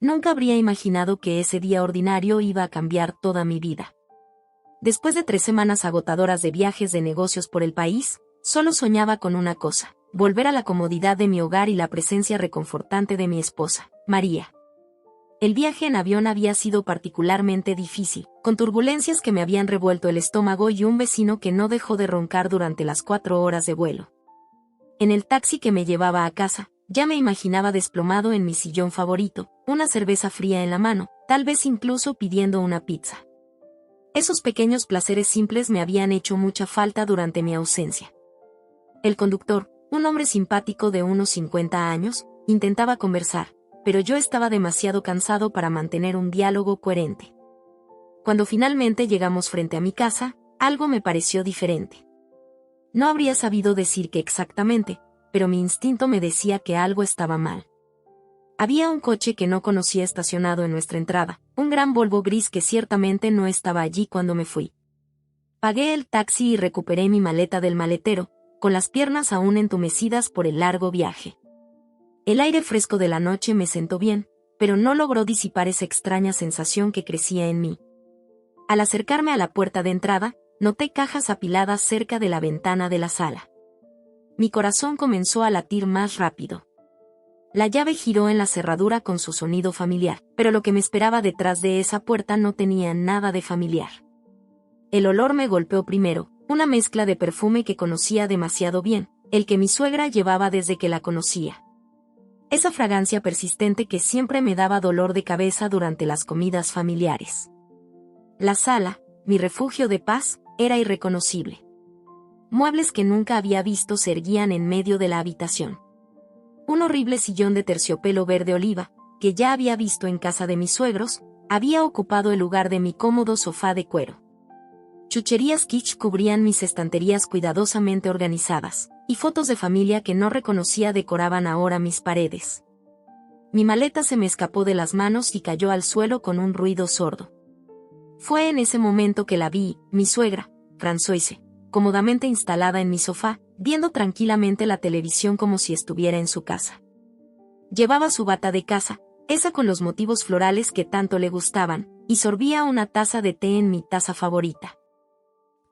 Nunca habría imaginado que ese día ordinario iba a cambiar toda mi vida. Después de 3 semanas agotadoras de viajes de negocios por el país, solo soñaba con una cosa: volver a la comodidad de mi hogar y la presencia reconfortante de mi esposa, María. El viaje en avión había sido particularmente difícil, con turbulencias que me habían revuelto el estómago y un vecino que no dejó de roncar durante las 4 horas de vuelo. En el taxi que me llevaba a casa, ya me imaginaba desplomado en mi sillón favorito, una cerveza fría en la mano, tal vez incluso pidiendo una pizza. Esos pequeños placeres simples me habían hecho mucha falta durante mi ausencia. El conductor, un hombre simpático de unos 50 años, intentaba conversar, pero yo estaba demasiado cansado para mantener un diálogo coherente. Cuando finalmente llegamos frente a mi casa, algo me pareció diferente. No habría sabido decir qué exactamente, pero mi instinto me decía que algo estaba mal. Había un coche que no conocía estacionado en nuestra entrada, un gran Volvo gris que ciertamente no estaba allí cuando me fui. Pagué el taxi y recuperé mi maleta del maletero, con las piernas aún entumecidas por el largo viaje. El aire fresco de la noche me sentó bien, pero no logró disipar esa extraña sensación que crecía en mí. Al acercarme a la puerta de entrada, noté cajas apiladas cerca de la ventana de la sala. Mi corazón comenzó a latir más rápido. La llave giró en la cerradura con su sonido familiar, pero lo que me esperaba detrás de esa puerta no tenía nada de familiar. El olor me golpeó primero, una mezcla de perfume que conocía demasiado bien, el que mi suegra llevaba desde que la conocía. Esa fragancia persistente que siempre me daba dolor de cabeza durante las comidas familiares. La sala, mi refugio de paz, era irreconocible. Muebles que nunca había visto se erguían en medio de la habitación. Un horrible sillón de terciopelo verde oliva, que ya había visto en casa de mis suegros, había ocupado el lugar de mi cómodo sofá de cuero. Chucherías kitsch cubrían mis estanterías cuidadosamente organizadas, y fotos de familia que no reconocía decoraban ahora mis paredes. Mi maleta se me escapó de las manos y cayó al suelo con un ruido sordo. Fue en ese momento que la vi, mi suegra, Françoise, cómodamente instalada en mi sofá, viendo tranquilamente la televisión como si estuviera en su casa. Llevaba su bata de casa, esa con los motivos florales que tanto le gustaban, y sorbía una taza de té en mi taza favorita.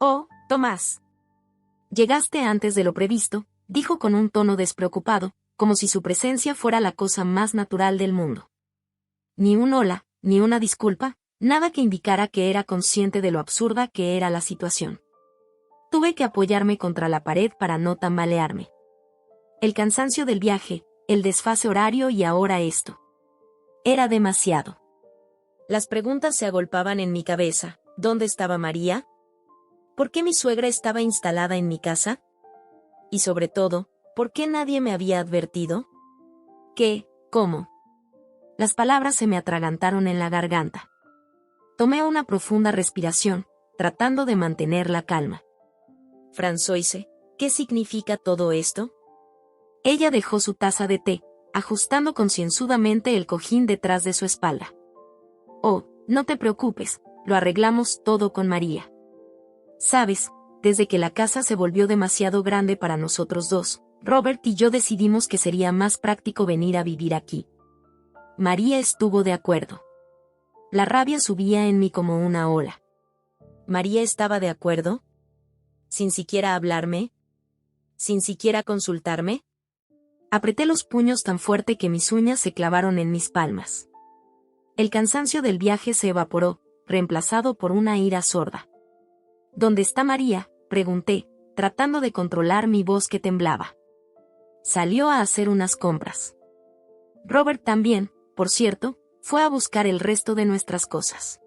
«Oh, Tomás. Llegaste antes de lo previsto», dijo con un tono despreocupado, como si su presencia fuera la cosa más natural del mundo. Ni un hola, ni una disculpa, nada que indicara que era consciente de lo absurda que era la situación. Tuve que apoyarme contra la pared para no tambalearme. El cansancio del viaje, el desfase horario y ahora esto. Era demasiado. Las preguntas se agolpaban en mi cabeza. ¿Dónde estaba María? ¿Por qué mi suegra estaba instalada en mi casa? Y sobre todo, ¿por qué nadie me había advertido? ¿Qué? ¿Cómo? Las palabras se me atragantaron en la garganta. Tomé una profunda respiración, tratando de mantener la calma. Françoise, ¿qué significa todo esto? Ella dejó su taza de té, ajustando concienzudamente el cojín detrás de su espalda. Oh, no te preocupes, lo arreglamos todo con María. Sabes, desde que la casa se volvió demasiado grande para nosotros dos, Robert y yo decidimos que sería más práctico venir a vivir aquí. María estuvo de acuerdo. La rabia subía en mí como una ola. ¿María estaba de acuerdo? ¿Sin siquiera hablarme? ¿Sin siquiera consultarme? Apreté los puños tan fuerte que mis uñas se clavaron en mis palmas. El cansancio del viaje se evaporó, reemplazado por una ira sorda. ¿Dónde está María?, pregunté, tratando de controlar mi voz que temblaba. Salió a hacer unas compras. Robert también, por cierto, fue a buscar el resto de nuestras cosas.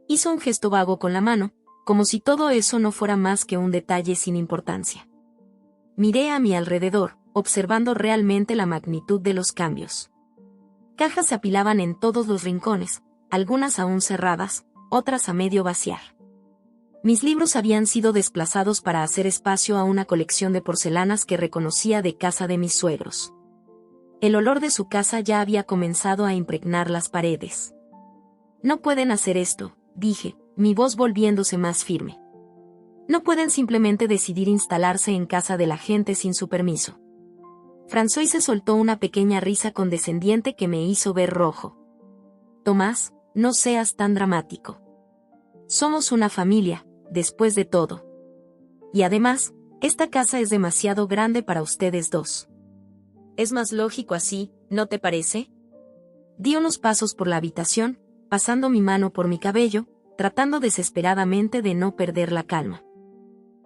Hizo un gesto vago con la mano, como si todo eso no fuera más que un detalle sin importancia. Miré a mi alrededor, observando realmente la magnitud de los cambios. Cajas se apilaban en todos los rincones, algunas aún cerradas, otras a medio vaciar. Mis libros habían sido desplazados para hacer espacio a una colección de porcelanas que reconocía de casa de mis suegros. El olor de su casa ya había comenzado a impregnar las paredes. No pueden hacer esto, dije, mi voz volviéndose más firme. No pueden simplemente decidir instalarse en casa de la gente sin su permiso. Françoise soltó una pequeña risa condescendiente que me hizo ver rojo. Tomás, no seas tan dramático. Somos una familia, después de todo. Y además, esta casa es demasiado grande para ustedes dos. Es más lógico así, ¿no te parece? Di unos pasos por la habitación, pasando mi mano por mi cabello, tratando desesperadamente de no perder la calma.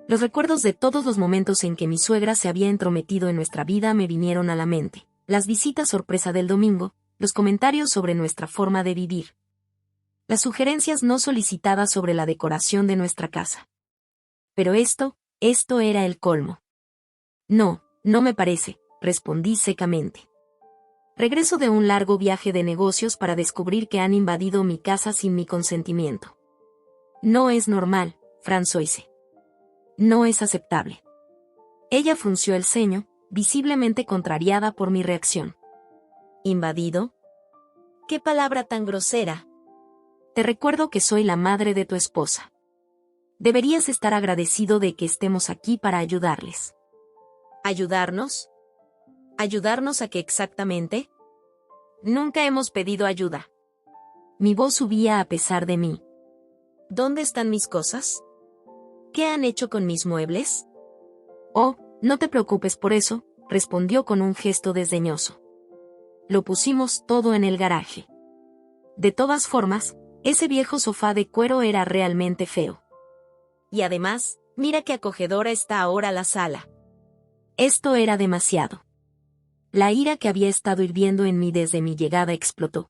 Los recuerdos de todos los momentos en que mi suegra se había entrometido en nuestra vida me vinieron a la mente, las visitas sorpresa del domingo, los comentarios sobre nuestra forma de vivir, las sugerencias no solicitadas sobre la decoración de nuestra casa. Pero esto era el colmo. No, no me parece, respondí secamente. Regreso de un largo viaje de negocios para descubrir que han invadido mi casa sin mi consentimiento. No es normal, Françoise. No es aceptable. Ella frunció el ceño, visiblemente contrariada por mi reacción. ¿Invadido? ¿Qué palabra tan grosera? Te recuerdo que soy la madre de tu esposa. Deberías estar agradecido de que estemos aquí para ayudarles. ¿Ayudarnos? ¿Ayudarnos a qué exactamente? Nunca hemos pedido ayuda. Mi voz subía a pesar de mí. ¿Dónde están mis cosas? ¿Qué han hecho con mis muebles? Oh, no te preocupes por eso, respondió con un gesto desdeñoso. Lo pusimos todo en el garaje. De todas formas, ese viejo sofá de cuero era realmente feo. Y además, mira qué acogedora está ahora la sala. Esto era demasiado. La ira que había estado hirviendo en mí desde mi llegada explotó.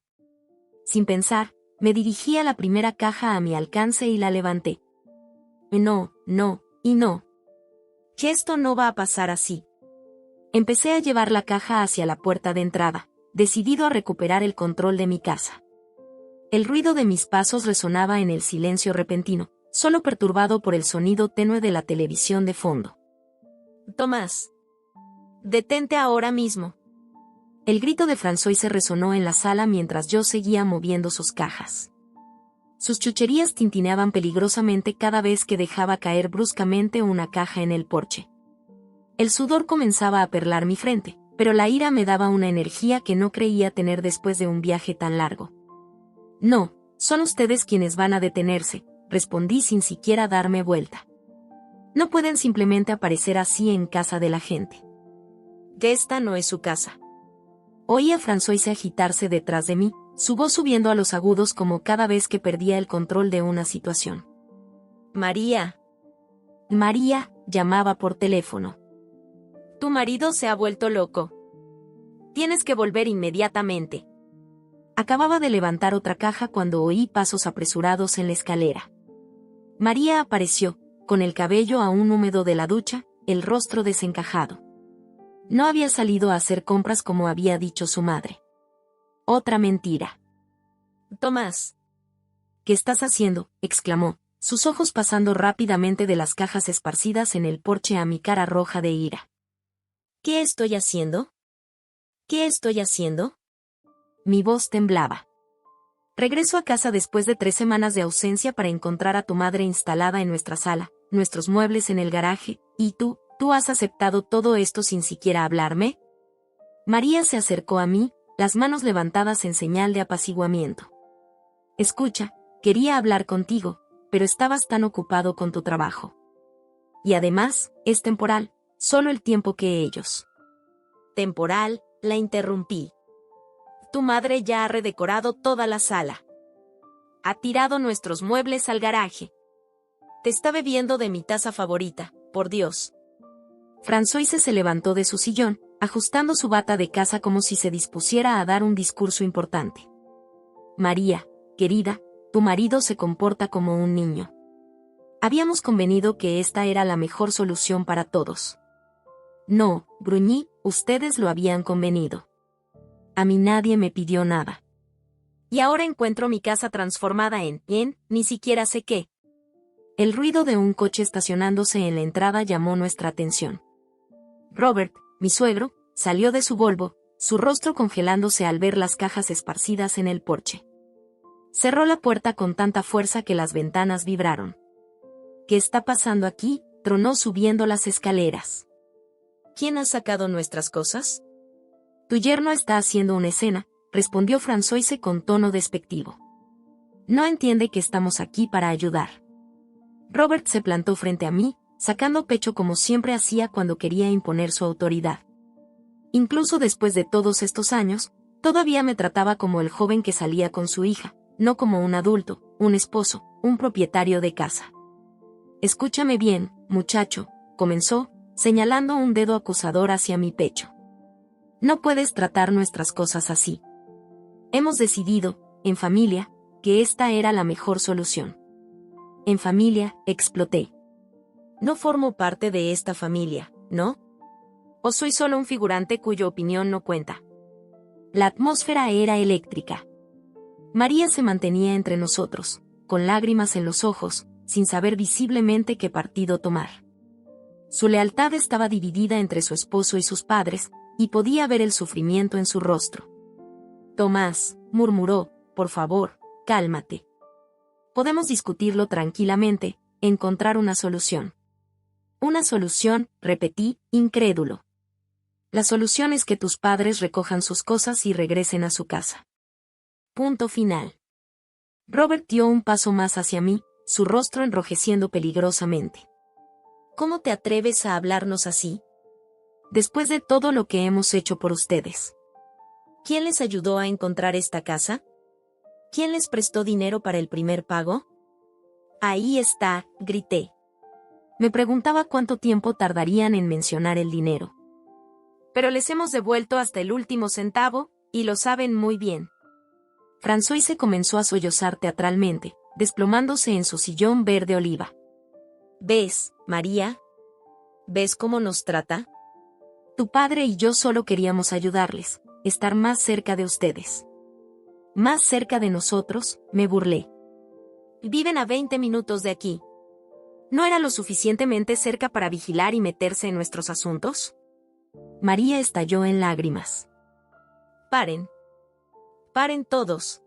Sin pensar, me dirigí a la primera caja a mi alcance y la levanté. No, y no. Que esto no va a pasar así. Empecé a llevar la caja hacia la puerta de entrada, decidido a recuperar el control de mi casa. El ruido de mis pasos resonaba en el silencio repentino, solo perturbado por el sonido tenue de la televisión de fondo. Tomás. Detente ahora mismo. El grito de Françoise resonó en la sala mientras yo seguía moviendo sus cajas. Sus chucherías tintineaban peligrosamente cada vez que dejaba caer bruscamente una caja en el porche. El sudor comenzaba a perlar mi frente, pero la ira me daba una energía que no creía tener después de un viaje tan largo. No, son ustedes quienes van a detenerse, respondí sin siquiera darme vuelta. No pueden simplemente aparecer así en casa de la gente. Que esta no es su casa. Oí a Françoise agitarse detrás de mí, su voz subiendo a los agudos como cada vez que perdía el control de una situación. María. María, llamaba por teléfono. Tu marido se ha vuelto loco. Tienes que volver inmediatamente. Acababa de levantar otra caja cuando oí pasos apresurados en la escalera. María apareció, con el cabello aún húmedo de la ducha, el rostro desencajado. No había salido a hacer compras como había dicho su madre. Otra mentira. Tomás. ¿Qué estás haciendo?, exclamó, sus ojos pasando rápidamente de las cajas esparcidas en el porche a mi cara roja de ira. ¿Qué estoy haciendo? ¿Qué estoy haciendo? Mi voz temblaba. Regreso a casa después de 3 semanas de ausencia para encontrar a tu madre instalada en nuestra sala, nuestros muebles en el garaje, y tú has aceptado todo esto sin siquiera hablarme. María se acercó a mí, las manos levantadas en señal de apaciguamiento. Escucha, quería hablar contigo, pero estabas tan ocupado con tu trabajo. Y además, es temporal, solo el tiempo que ellos. Temporal, la interrumpí. Tu madre ya ha redecorado toda la sala. Ha tirado nuestros muebles al garaje. Te está bebiendo de mi taza favorita, por Dios. Françoise se levantó de su sillón, ajustando su bata de casa como si se dispusiera a dar un discurso importante. María, querida, tu marido se comporta como un niño. Habíamos convenido que esta era la mejor solución para todos. No, gruñí, ustedes lo habían convenido. A mí nadie me pidió nada. Y ahora encuentro mi casa transformada en ni siquiera sé qué. El ruido de un coche estacionándose en la entrada llamó nuestra atención. Robert, mi suegro, salió de su Volvo, su rostro congelándose al ver las cajas esparcidas en el porche. Cerró la puerta con tanta fuerza que las ventanas vibraron. ¿Qué está pasando aquí?, tronó subiendo las escaleras. ¿Quién ha sacado nuestras cosas? Tu yerno está haciendo una escena, respondió Françoise con tono despectivo. No entiende que estamos aquí para ayudar. Robert se plantó frente a mí, sacando pecho como siempre hacía cuando quería imponer su autoridad. Incluso después de todos estos años, todavía me trataba como el joven que salía con su hija, no como un adulto, un esposo, un propietario de casa. Escúchame bien, muchacho, comenzó, señalando un dedo acusador hacia mi pecho. No puedes tratar nuestras cosas así. Hemos decidido, en familia, que esta era la mejor solución. En familia, exploté. No formo parte de esta familia, ¿no? ¿O soy solo un figurante cuya opinión no cuenta? La atmósfera era eléctrica. María se mantenía entre nosotros, con lágrimas en los ojos, sin saber visiblemente qué partido tomar. Su lealtad estaba dividida entre su esposo y sus padres, y podía ver el sufrimiento en su rostro. Tomás, murmuró, por favor, cálmate. Podemos discutirlo tranquilamente, encontrar una solución. Una solución, repetí, incrédulo. La solución es que tus padres recojan sus cosas y regresen a su casa. Punto final. Robert dio un paso más hacia mí, su rostro enrojeciendo peligrosamente. ¿Cómo te atreves a hablarnos así? Después de todo lo que hemos hecho por ustedes. ¿Quién les ayudó a encontrar esta casa? ¿Quién les prestó dinero para el primer pago? Ahí está, grité. Me preguntaba cuánto tiempo tardarían en mencionar el dinero. Pero les hemos devuelto hasta el último centavo, y lo saben muy bien. Françoise comenzó a sollozar teatralmente, desplomándose en su sillón verde oliva. ¿Ves, María? ¿Ves cómo nos trata? Tu padre y yo solo queríamos ayudarles, estar más cerca de ustedes. Más cerca de nosotros, me burlé. Viven a 20 minutos de aquí. ¿No era lo suficientemente cerca para vigilar y meterse en nuestros asuntos? María estalló en lágrimas. Paren. Paren todos.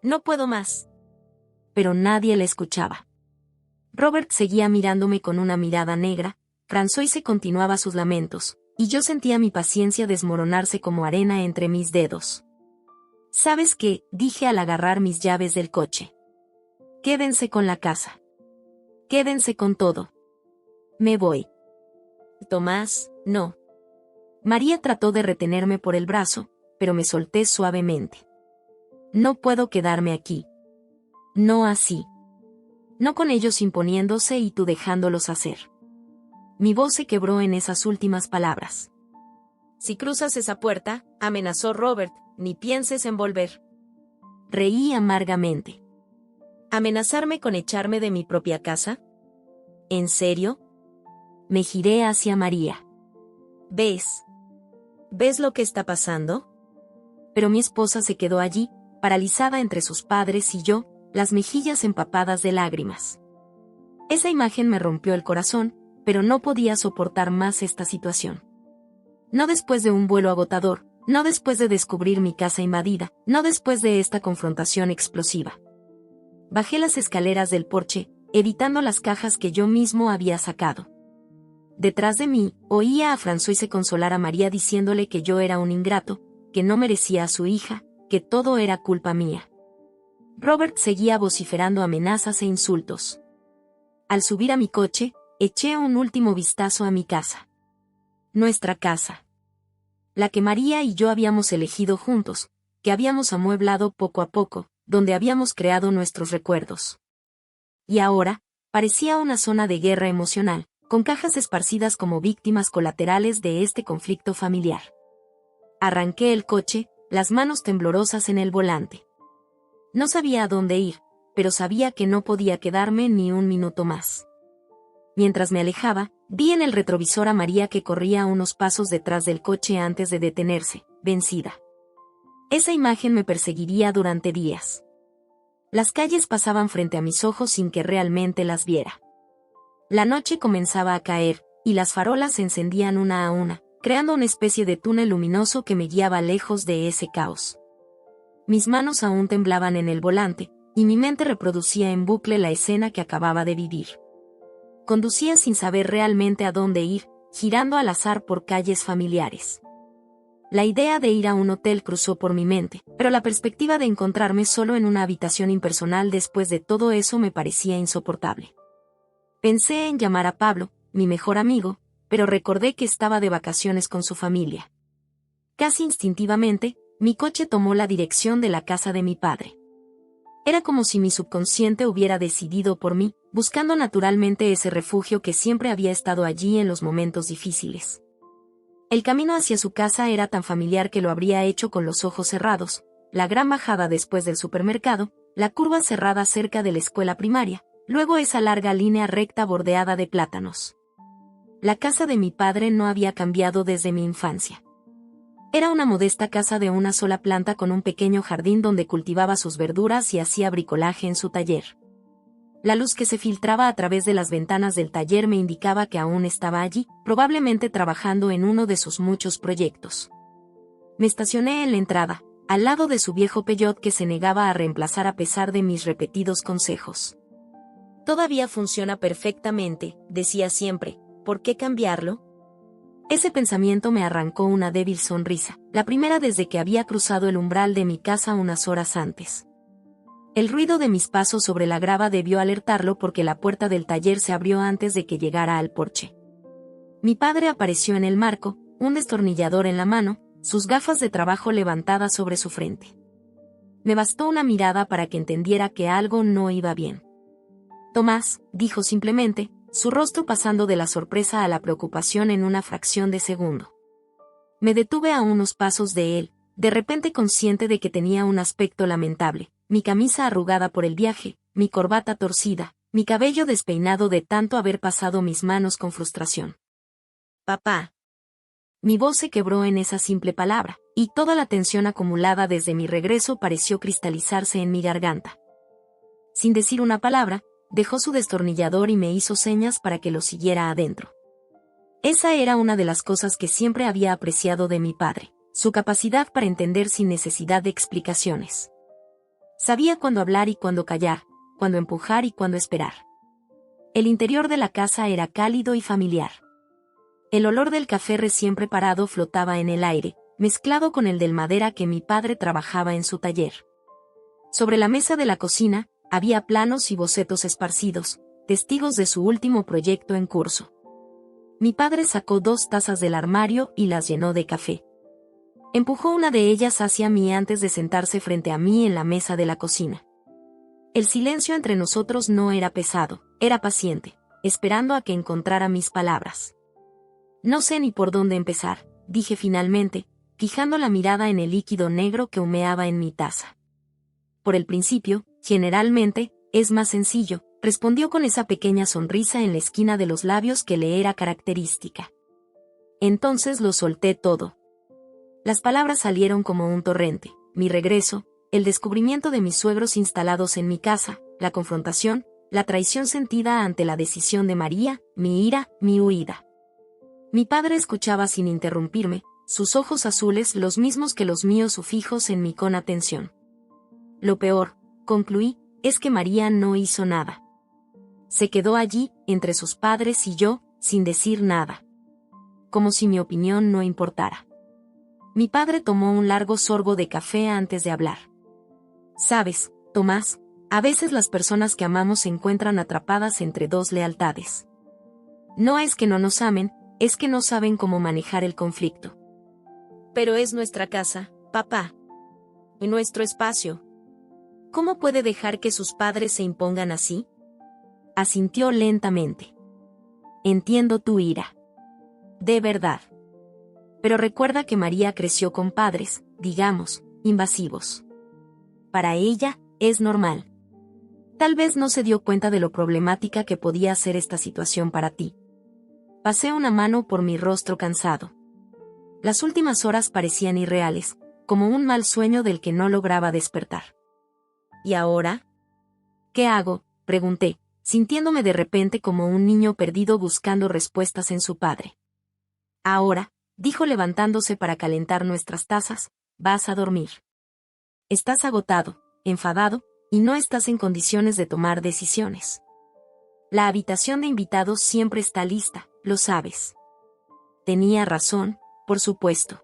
No puedo más. Pero nadie le escuchaba. Robert seguía mirándome con una mirada negra, Françoise continuaba sus lamentos, y yo sentía mi paciencia desmoronarse como arena entre mis dedos. ¿Sabes qué?, dije al agarrar mis llaves del coche. Quédense con la casa. Quédense con todo. Me voy. Tomás, no. María trató de retenerme por el brazo, pero me solté suavemente. No puedo quedarme aquí. No así. No con ellos imponiéndose y tú dejándolos hacer. Mi voz se quebró en esas últimas palabras. Si cruzas esa puerta, amenazó Robert, ni pienses en volver. Reí amargamente. ¿Amenazarme con echarme de mi propia casa? ¿En serio? Me giré hacia María. ¿Ves? ¿Ves lo que está pasando? Pero mi esposa se quedó allí, paralizada entre sus padres y yo, las mejillas empapadas de lágrimas. Esa imagen me rompió el corazón, pero no podía soportar más esta situación. No después de un vuelo agotador, no después de descubrir mi casa invadida, no después de esta confrontación explosiva. Bajé las escaleras del porche, evitando las cajas que yo mismo había sacado. Detrás de mí, oía a Françoise consolar a María diciéndole que yo era un ingrato, que no merecía a su hija, que todo era culpa mía. Robert seguía vociferando amenazas e insultos. Al subir a mi coche, eché un último vistazo a mi casa. Nuestra casa. La que María y yo habíamos elegido juntos, que habíamos amueblado poco a poco, donde habíamos creado nuestros recuerdos. Y ahora, parecía una zona de guerra emocional, con cajas esparcidas como víctimas colaterales de este conflicto familiar. Arranqué el coche, las manos temblorosas en el volante. No sabía a dónde ir, pero sabía que no podía quedarme ni un minuto más. Mientras me alejaba, vi en el retrovisor a María que corría unos pasos detrás del coche antes de detenerse, vencida. Esa imagen me perseguiría durante días. Las calles pasaban frente a mis ojos sin que realmente las viera. La noche comenzaba a caer, y las farolas se encendían una a una, creando una especie de túnel luminoso que me guiaba lejos de ese caos. Mis manos aún temblaban en el volante, y mi mente reproducía en bucle la escena que acababa de vivir. Conducía sin saber realmente a dónde ir, girando al azar por calles familiares. La idea de ir a un hotel cruzó por mi mente, pero la perspectiva de encontrarme solo en una habitación impersonal después de todo eso me parecía insoportable. Pensé en llamar a Pablo, mi mejor amigo, pero recordé que estaba de vacaciones con su familia. Casi instintivamente, mi coche tomó la dirección de la casa de mi padre. Era como si mi subconsciente hubiera decidido por mí, buscando naturalmente ese refugio que siempre había estado allí en los momentos difíciles. El camino hacia su casa era tan familiar que lo habría hecho con los ojos cerrados, la gran bajada después del supermercado, la curva cerrada cerca de la escuela primaria, luego esa larga línea recta bordeada de plátanos. La casa de mi padre no había cambiado desde mi infancia. Era una modesta casa de una sola planta con un pequeño jardín donde cultivaba sus verduras y hacía bricolaje en su taller. La luz que se filtraba a través de las ventanas del taller me indicaba que aún estaba allí, probablemente trabajando en uno de sus muchos proyectos. Me estacioné en la entrada, al lado de su viejo Peugeot que se negaba a reemplazar a pesar de mis repetidos consejos. Todavía funciona perfectamente, decía siempre, ¿por qué cambiarlo? Ese pensamiento me arrancó una débil sonrisa, la primera desde que había cruzado el umbral de mi casa unas horas antes. El ruido de mis pasos sobre la grava debió alertarlo porque la puerta del taller se abrió antes de que llegara al porche. Mi padre apareció en el marco, un destornillador en la mano, sus gafas de trabajo levantadas sobre su frente. Me bastó una mirada para que entendiera que algo no iba bien. Tomás, dijo simplemente, su rostro pasando de la sorpresa a la preocupación en una fracción de segundo. Me detuve a unos pasos de él, de repente consciente de que tenía un aspecto lamentable, mi camisa arrugada por el viaje, mi corbata torcida, mi cabello despeinado de tanto haber pasado mis manos con frustración. Papá. Mi voz se quebró en esa simple palabra, y toda la tensión acumulada desde mi regreso pareció cristalizarse en mi garganta. Sin decir una palabra, dejó su destornillador y me hizo señas para que lo siguiera adentro. Esa era una de las cosas que siempre había apreciado de mi padre, su capacidad para entender sin necesidad de explicaciones. Sabía cuándo hablar y cuándo callar, cuándo empujar y cuándo esperar. El interior de la casa era cálido y familiar. El olor del café recién preparado flotaba en el aire, mezclado con el del madera que mi padre trabajaba en su taller. Sobre la mesa de la cocina, había planos y bocetos esparcidos, testigos de su último proyecto en curso. Mi padre sacó 2 tazas del armario y las llenó de café. Empujó una de ellas hacia mí antes de sentarse frente a mí en la mesa de la cocina. El silencio entre nosotros no era pesado, era paciente, esperando a que encontrara mis palabras. No sé ni por dónde empezar, dije finalmente, fijando la mirada en el líquido negro que humeaba en mi taza. Por el principio, generalmente, es más sencillo, respondió con esa pequeña sonrisa en la esquina de los labios que le era característica. Entonces lo solté todo. Las palabras salieron como un torrente, mi regreso, el descubrimiento de mis suegros instalados en mi casa, la confrontación, la traición sentida ante la decisión de María, mi ira, mi huida. Mi padre escuchaba sin interrumpirme, sus ojos azules los mismos que los míos fijos en mí con atención. Lo peor, concluí, es que María no hizo nada. Se quedó allí, entre sus padres y yo, sin decir nada. Como si mi opinión no importara. Mi padre tomó un largo sorbo de café antes de hablar. Sabes, Tomás, a veces las personas que amamos se encuentran atrapadas entre 2 lealtades. No es que no nos amen, es que no saben cómo manejar el conflicto. Pero es nuestra casa, papá. Nuestro espacio. ¿Cómo puede dejar que sus padres se impongan así? Asintió lentamente. Entiendo tu ira. De verdad. Pero recuerda que María creció con padres, digamos, invasivos. Para ella, es normal. Tal vez no se dio cuenta de lo problemática que podía ser esta situación para ti. Pasé una mano por mi rostro cansado. Las últimas horas parecían irreales, como un mal sueño del que no lograba despertar. ¿Y ahora? ¿Qué hago?, pregunté, sintiéndome de repente como un niño perdido buscando respuestas en su padre. Ahora, dijo levantándose para calentar nuestras tazas, vas a dormir. Estás agotado, enfadado, y no estás en condiciones de tomar decisiones. La habitación de invitados siempre está lista, lo sabes. Tenía razón, por supuesto.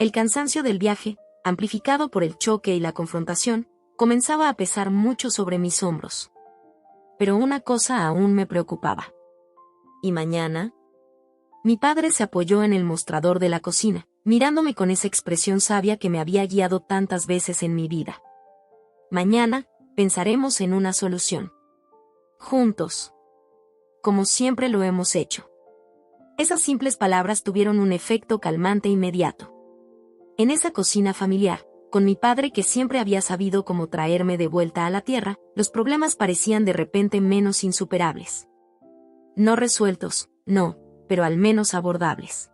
El cansancio del viaje, amplificado por el choque y la confrontación, comenzaba a pesar mucho sobre mis hombros. Pero una cosa aún me preocupaba. ¿Y mañana? Mi padre se apoyó en el mostrador de la cocina, mirándome con esa expresión sabia que me había guiado tantas veces en mi vida. Mañana, pensaremos en una solución. Juntos. Como siempre lo hemos hecho. Esas simples palabras tuvieron un efecto calmante inmediato. En esa cocina familiar, con mi padre que siempre había sabido cómo traerme de vuelta a la tierra, los problemas parecían de repente menos insuperables. No resueltos, no, pero al menos abordables.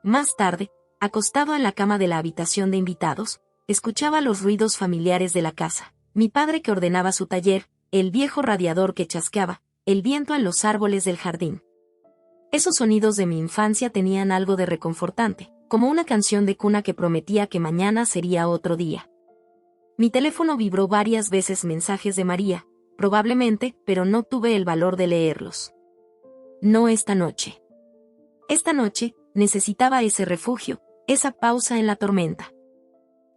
Más tarde, acostado en la cama de la habitación de invitados, escuchaba los ruidos familiares de la casa, mi padre que ordenaba su taller, el viejo radiador que chasqueaba, el viento en los árboles del jardín. Esos sonidos de mi infancia tenían algo de reconfortante, como una canción de cuna que prometía que mañana sería otro día. Mi teléfono vibró varias veces mensajes de María, probablemente, pero no tuve el valor de leerlos. No esta noche. Esta noche, necesitaba ese refugio, esa pausa en la tormenta.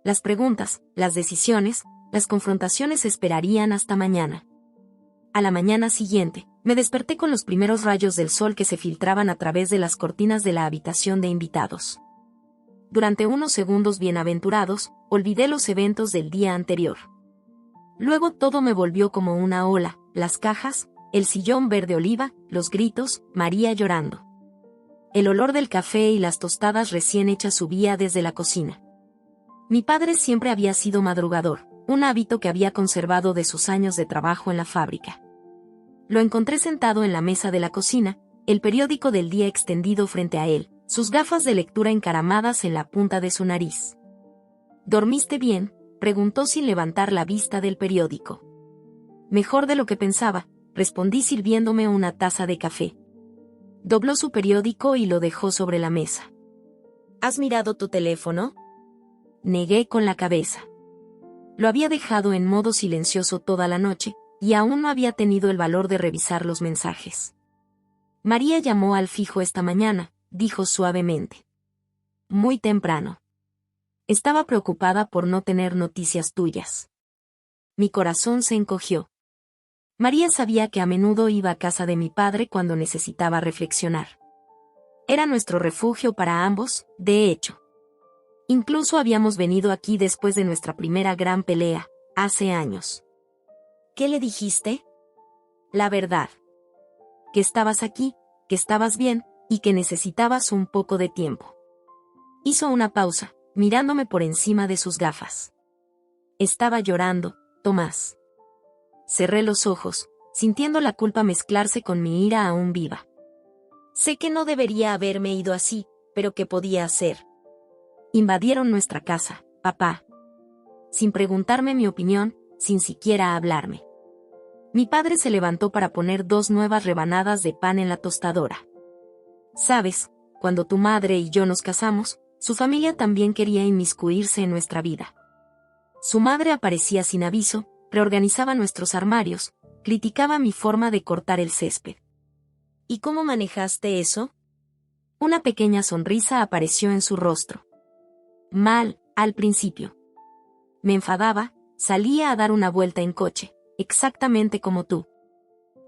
Las preguntas, las decisiones, las confrontaciones esperarían hasta mañana. A la mañana siguiente, me desperté con los primeros rayos del sol que se filtraban a través de las cortinas de la habitación de invitados. Durante unos segundos bienaventurados, olvidé los eventos del día anterior. Luego todo me volvió como una ola, las cajas, el sillón verde oliva, los gritos, María llorando. El olor del café y las tostadas recién hechas subía desde la cocina. Mi padre siempre había sido madrugador, un hábito que había conservado de sus años de trabajo en la fábrica. Lo encontré sentado en la mesa de la cocina, el periódico del día extendido frente a él, sus gafas de lectura encaramadas en la punta de su nariz. ¿Dormiste bien?, preguntó sin levantar la vista del periódico. Mejor de lo que pensaba, respondí sirviéndome una taza de café. Dobló su periódico y lo dejó sobre la mesa. ¿Has mirado tu teléfono?, negué con la cabeza. Lo había dejado en modo silencioso toda la noche, y aún no había tenido el valor de revisar los mensajes. María llamó al fijo esta mañana, dijo suavemente. Muy temprano. Estaba preocupada por no tener noticias tuyas. Mi corazón se encogió. María sabía que a menudo iba a casa de mi padre cuando necesitaba reflexionar. Era nuestro refugio para ambos, de hecho. Incluso habíamos venido aquí después de nuestra primera gran pelea, hace años. ¿Qué le dijiste? La verdad. Que estabas aquí, que estabas bien, y que necesitabas un poco de tiempo. Hizo una pausa, mirándome por encima de sus gafas. Estaba llorando, Tomás. Cerré los ojos, sintiendo la culpa mezclarse con mi ira aún viva. Sé que no debería haberme ido así, pero ¿qué podía hacer? Invadieron nuestra casa, papá. Sin preguntarme mi opinión, sin siquiera hablarme. Mi padre se levantó para poner 2 nuevas rebanadas de pan en la tostadora. Sabes, cuando tu madre y yo nos casamos, su familia también quería inmiscuirse en nuestra vida. Su madre aparecía sin aviso, reorganizaba nuestros armarios, criticaba mi forma de cortar el césped. ¿Y cómo manejaste eso? Una pequeña sonrisa apareció en su rostro. Mal, al principio. Me enfadaba, salía a dar una vuelta en coche, exactamente como tú.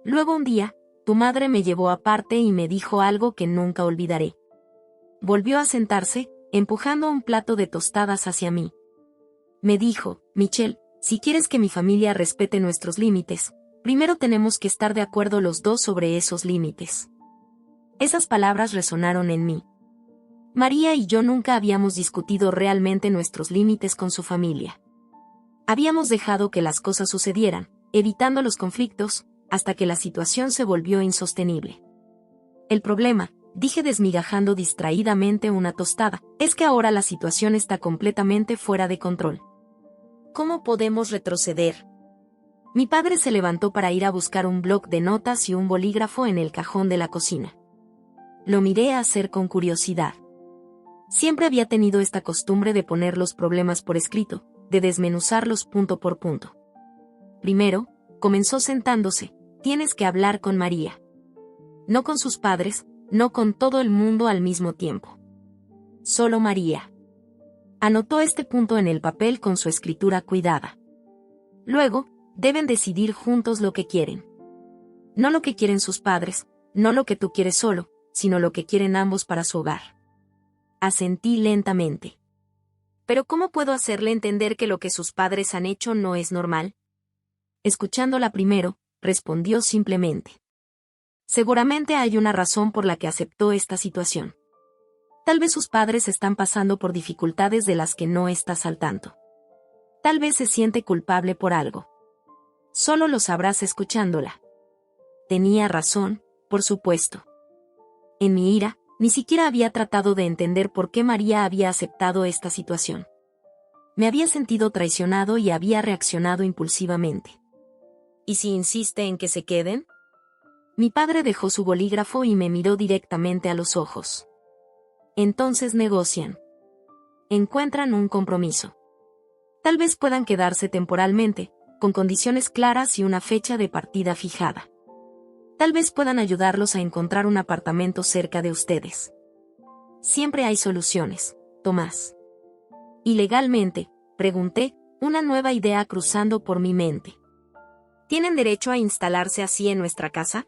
Luego un día, tu madre me llevó aparte y me dijo algo que nunca olvidaré. Volvió a sentarse, empujando un plato de tostadas hacia mí. Me dijo, Michelle, si quieres que mi familia respete nuestros límites, primero tenemos que estar de acuerdo los dos sobre esos límites. Esas palabras resonaron en mí. María y yo nunca habíamos discutido realmente nuestros límites con su familia. Habíamos dejado que las cosas sucedieran, evitando los conflictos, hasta que la situación se volvió insostenible. El problema, dije desmigajando distraídamente una tostada, es que ahora la situación está completamente fuera de control. ¿Cómo podemos retroceder? Mi padre se levantó para ir a buscar un bloc de notas y un bolígrafo en el cajón de la cocina. Lo miré a hacer con curiosidad. Siempre había tenido esta costumbre de poner los problemas por escrito, de desmenuzarlos punto por punto. Primero, comenzó sentándose, tienes que hablar con María. No con sus padres, no con todo el mundo al mismo tiempo. Solo María. Anotó este punto en el papel con su escritura cuidada. Luego, deben decidir juntos lo que quieren. No lo que quieren sus padres, no lo que tú quieres solo, sino lo que quieren ambos para su hogar. Asentí lentamente. ¿Pero cómo puedo hacerle entender que lo que sus padres han hecho no es normal? Escuchándola primero, respondió simplemente. Seguramente hay una razón por la que aceptó esta situación. Tal vez sus padres están pasando por dificultades de las que no estás al tanto. Tal vez se siente culpable por algo. Solo lo sabrás escuchándola. Tenía razón, por supuesto. En mi ira, ni siquiera había tratado de entender por qué María había aceptado esta situación. Me había sentido traicionado y había reaccionado impulsivamente. ¿Y si insiste en que se queden? Mi padre dejó su bolígrafo y me miró directamente a los ojos. Entonces negocian. Encuentran un compromiso. Tal vez puedan quedarse temporalmente, con condiciones claras y una fecha de partida fijada. Tal vez puedan ayudarlos a encontrar un apartamento cerca de ustedes. Siempre hay soluciones, Tomás. ¿Y legalmente? Pregunté, una nueva idea cruzando por mi mente. ¿Tienen derecho a instalarse así en nuestra casa?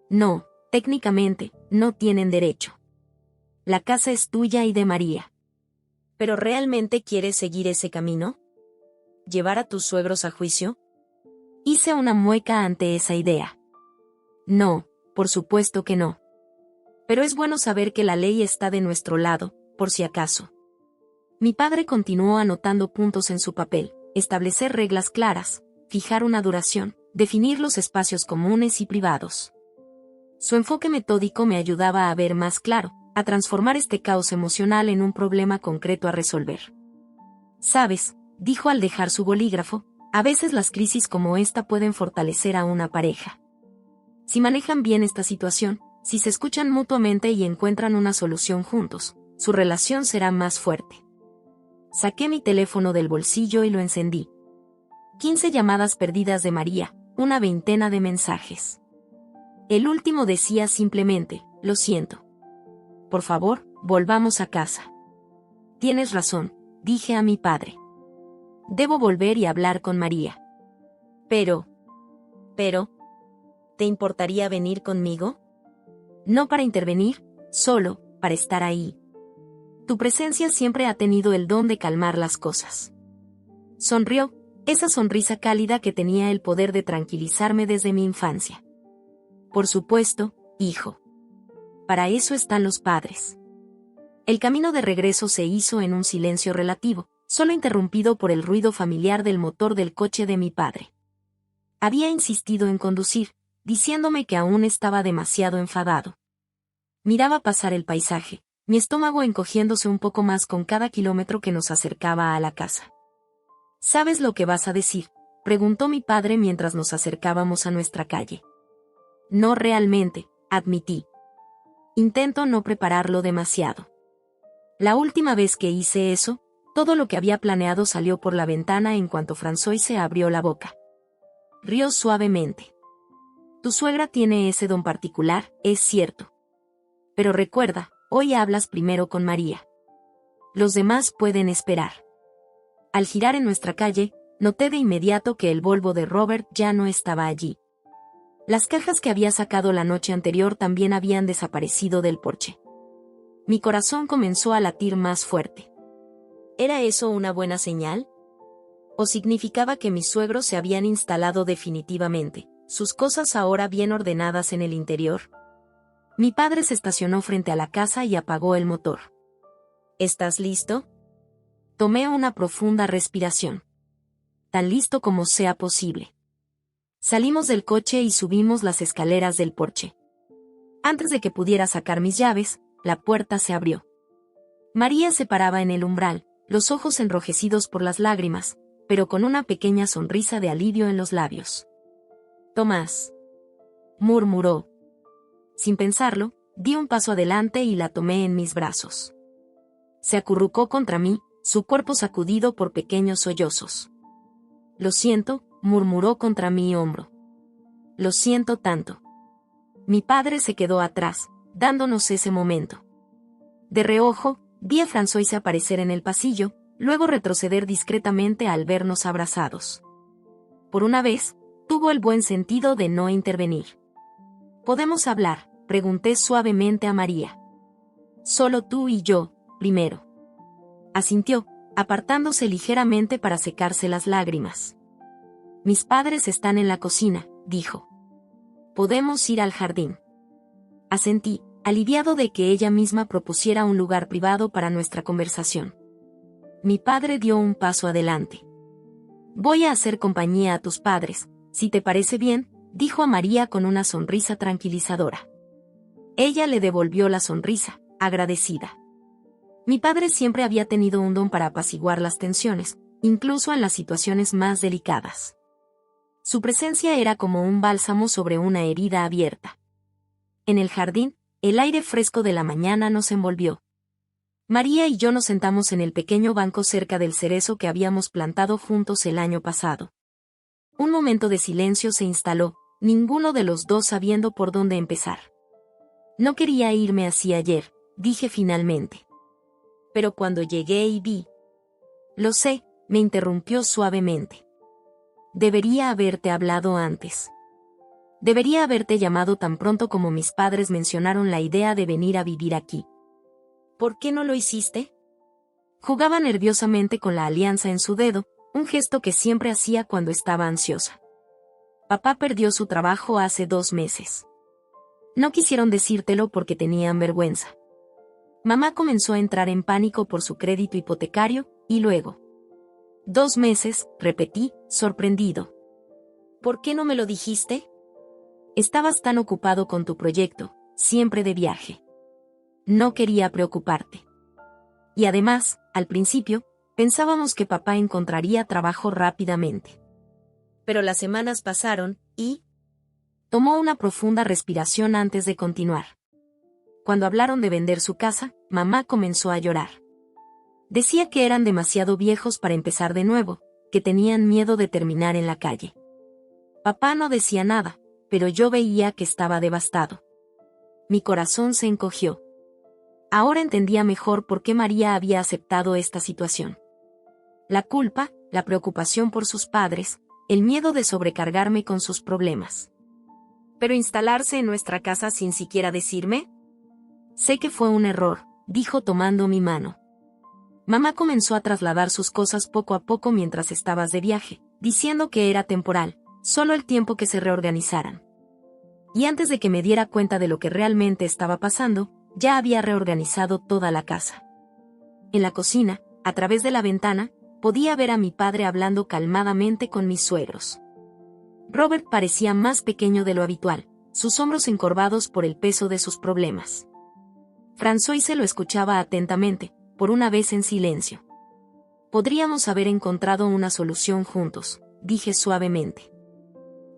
No, técnicamente, no tienen derecho. La casa es tuya y de María. ¿Pero realmente quieres seguir ese camino? ¿Llevar a tus suegros a juicio? Hice una mueca ante esa idea. No, por supuesto que no. Pero es bueno saber que la ley está de nuestro lado, por si acaso. Mi padre continuó anotando puntos en su papel, establecer reglas claras, fijar una duración, definir los espacios comunes y privados. Su enfoque metódico me ayudaba a ver más claro, a transformar este caos emocional en un problema concreto a resolver. ¿Sabes?, dijo al dejar su bolígrafo, a veces las crisis como esta pueden fortalecer a una pareja. Si manejan bien esta situación, si se escuchan mutuamente y encuentran una solución juntos, su relación será más fuerte. Saqué mi teléfono del bolsillo y lo encendí. 15 llamadas perdidas de María, una veintena de mensajes. El último decía simplemente, lo siento. Por favor, volvamos a casa. Tienes razón, dije a mi padre. Debo volver y hablar con María. Pero, ¿te importaría venir conmigo? No para intervenir, solo, para estar ahí. Tu presencia siempre ha tenido el don de calmar las cosas. Sonrió, esa sonrisa cálida que tenía el poder de tranquilizarme desde mi infancia. Por supuesto, hijo. Para eso están los padres. El camino de regreso se hizo en un silencio relativo, solo interrumpido por el ruido familiar del motor del coche de mi padre. Había insistido en conducir, diciéndome que aún estaba demasiado enfadado. Miraba pasar el paisaje, mi estómago encogiéndose un poco más con cada kilómetro que nos acercaba a la casa. ¿Sabes lo que vas a decir?, preguntó mi padre mientras nos acercábamos a nuestra calle. No realmente, admití. Intento no prepararlo demasiado. La última vez que hice eso, todo lo que había planeado salió por la ventana en cuanto François se abrió la boca. Rió suavemente. Tu suegra tiene ese don particular, es cierto. Pero recuerda, hoy hablas primero con María. Los demás pueden esperar. Al girar en nuestra calle, noté de inmediato que el Volvo de Robert ya no estaba allí. Las cajas que había sacado la noche anterior también habían desaparecido del porche. Mi corazón comenzó a latir más fuerte. ¿Era eso una buena señal? ¿O significaba que mis suegros se habían instalado definitivamente, sus cosas ahora bien ordenadas en el interior? Mi padre se estacionó frente a la casa y apagó el motor. ¿Estás listo? Tomé una profunda respiración. Tan listo como sea posible. Salimos del coche y subimos las escaleras del porche. Antes de que pudiera sacar mis llaves, la puerta se abrió. María se paraba en el umbral, los ojos enrojecidos por las lágrimas, pero con una pequeña sonrisa de alivio en los labios. Tomás, murmuró. Sin pensarlo, di un paso adelante y la tomé en mis brazos. Se acurrucó contra mí, su cuerpo sacudido por pequeños sollozos. Lo siento, murmuró contra mi hombro. Lo siento tanto. Mi padre se quedó atrás, dándonos ese momento. De reojo, Vi a Françoise aparecer en el pasillo, luego retroceder discretamente al vernos abrazados. Por una vez, tuvo el buen sentido de no intervenir. ¿Podemos hablar?, pregunté suavemente a María. Solo tú y yo, primero. Asintió, apartándose ligeramente para secarse las lágrimas. Mis padres están en la cocina, dijo. ¿Podemos ir al jardín? Asentí, aliviado de que ella misma propusiera un lugar privado para nuestra conversación. Mi padre dio un paso adelante. Voy a hacer compañía a tus padres, si te parece bien, dijo a María con una sonrisa tranquilizadora. Ella le devolvió la sonrisa, agradecida. Mi padre siempre había tenido un don para apaciguar las tensiones, incluso en las situaciones más delicadas. Su presencia era como un bálsamo sobre una herida abierta. En el jardín, el aire fresco de la mañana nos envolvió. María y yo nos sentamos en el pequeño banco cerca del cerezo que habíamos plantado juntos el año pasado. Un momento de silencio se instaló, ninguno de los dos sabiendo por dónde empezar. No quería irme así ayer, dije finalmente. Pero cuando llegué y vi... Lo sé, me interrumpió suavemente. Debería haberte hablado antes. Debería haberte llamado tan pronto como mis padres mencionaron la idea de venir a vivir aquí. ¿Por qué no lo hiciste? Jugaba nerviosamente con la alianza en su dedo, un gesto que siempre hacía cuando estaba ansiosa. Papá perdió su trabajo hace 2 meses. No quisieron decírtelo porque tenían vergüenza. Mamá comenzó a entrar en pánico por su crédito hipotecario, y luego. 2 meses, repetí, sorprendido. ¿Por qué no me lo dijiste? Estabas tan ocupado con tu proyecto, siempre de viaje. No quería preocuparte. Y además, al principio, pensábamos que papá encontraría trabajo rápidamente. Pero las semanas pasaron, y... Tomó una profunda respiración antes de continuar. Cuando hablaron de vender su casa, mamá comenzó a llorar. Decía que eran demasiado viejos para empezar de nuevo, que tenían miedo de terminar en la calle. Papá no decía nada, pero yo veía que estaba devastado. Mi corazón se encogió. Ahora entendía mejor por qué María había aceptado esta situación. La culpa, la preocupación por sus padres, el miedo de sobrecargarme con sus problemas. ¿Pero instalarse en nuestra casa sin siquiera decirme? Sé que fue un error, dijo tomando mi mano. Mamá comenzó a trasladar sus cosas poco a poco mientras estabas de viaje, diciendo que era temporal, solo el tiempo que se reorganizaran. Y antes de que me diera cuenta de lo que realmente estaba pasando, ya había reorganizado toda la casa. En la cocina, a través de la ventana, podía ver a mi padre hablando calmadamente con mis suegros. Robert parecía más pequeño de lo habitual, sus hombros encorvados por el peso de sus problemas. Françoise lo escuchaba atentamente, por una vez en silencio. Podríamos haber encontrado una solución juntos, dije suavemente.